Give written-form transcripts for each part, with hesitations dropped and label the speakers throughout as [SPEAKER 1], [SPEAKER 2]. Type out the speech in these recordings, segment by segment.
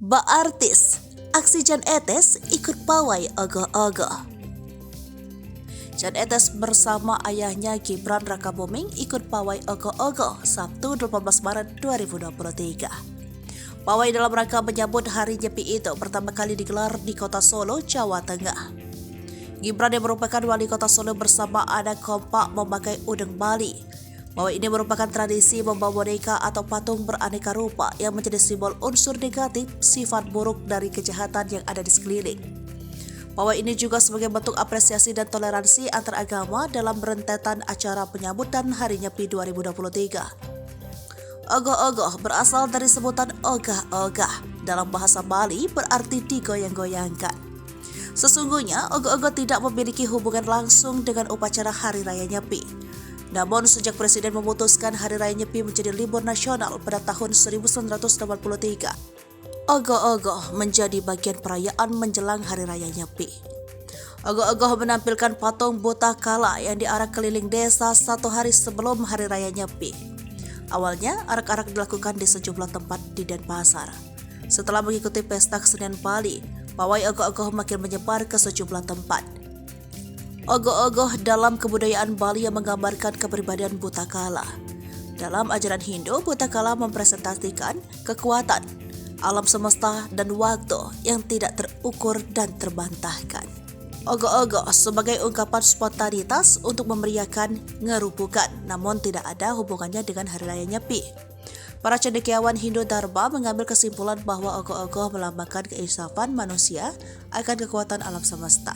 [SPEAKER 1] Ba artis, aksi Jan Etes ikut pawai ogoh-ogoh. Jan Etes bersama ayahnya Gibran Rakabuming ikut pawai ogoh-ogoh Sabtu 18 Maret 2023. Pawai dalam rangka menyambut Hari Nyepi itu pertama kali digelar di Kota Solo, Jawa Tengah. Gibran yang merupakan wali kota Solo bersama anak kompak memakai udeng Bali. Pawai ini merupakan tradisi membawa boneka atau patung beraneka rupa yang menjadi simbol unsur negatif sifat buruk dari kejahatan yang ada di sekeliling. Pawai ini juga sebagai bentuk apresiasi dan toleransi antar agama dalam rentetan acara penyambutan Hari Nyepi 2023. Ogoh-ogoh berasal dari sebutan ogah-ogah. Dalam bahasa Bali berarti digoyang-goyangkan. Sesungguhnya, ogoh-ogoh tidak memiliki hubungan langsung dengan upacara Hari Raya Nyepi. Namun, sejak Presiden memutuskan Hari Raya Nyepi menjadi libur nasional pada tahun 1983, ogoh-ogoh menjadi bagian perayaan menjelang Hari Raya Nyepi. Ogoh-ogoh menampilkan patung buta kala yang diarak keliling desa satu hari sebelum Hari Raya Nyepi. Awalnya, arak-arak dilakukan di sejumlah tempat di Denpasar. Setelah mengikuti pesta kesenian Bali, pawai ogoh-ogoh makin menyebar ke sejumlah tempat. Ogoh-ogoh dalam kebudayaan Bali yang menggambarkan kepribadian buta kala. Dalam ajaran Hindu, buta kala mempresentasikan kekuatan, alam semesta, dan waktu yang tidak terukur dan terbantahkan. Ogoh-ogoh sebagai ungkapan spontanitas untuk memeriahkan ngerupukan, namun tidak ada hubungannya dengan Hari Raya Nyepi. Para cendekiawan Hindu Dharma mengambil kesimpulan bahwa ogoh-ogoh melambangkan keinsafan manusia akan kekuatan alam semesta.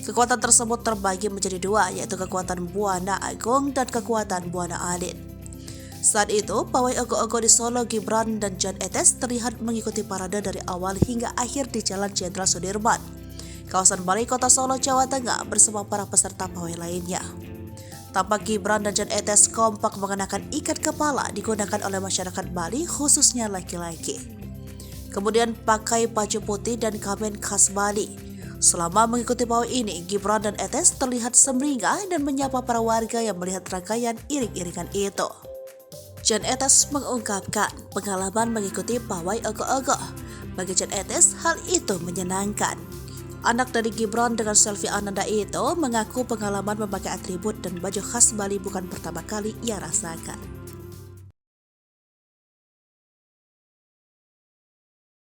[SPEAKER 1] Kekuatan tersebut terbagi menjadi dua, yaitu kekuatan Buana Agung dan kekuatan Buana Alit. Saat itu, pawai ogoh-ogoh di Solo, Gibran dan Jan Etes terlihat mengikuti parade dari awal hingga akhir di Jalan Jenderal Sudirman, kawasan Balai Kota Solo, Jawa Tengah bersama para peserta pawai lainnya. Tampak Gibran dan Jan Etes kompak mengenakan ikat kepala digunakan oleh masyarakat Bali khususnya laki-laki. Kemudian pakai baju putih dan kamen khas Bali. Selama mengikuti pawai ini, Gibran dan Etes terlihat sumringah dan menyapa para warga yang melihat rangkaian iring-iringan itu. Jan Etes mengungkapkan pengalaman mengikuti pawai ogoh-ogoh. Bagi Jan Etes, hal itu menyenangkan. Anak dari Gibran dengan Selvi Ananda itu mengaku pengalaman memakai atribut dan baju khas Bali bukan pertama kali ia rasakan.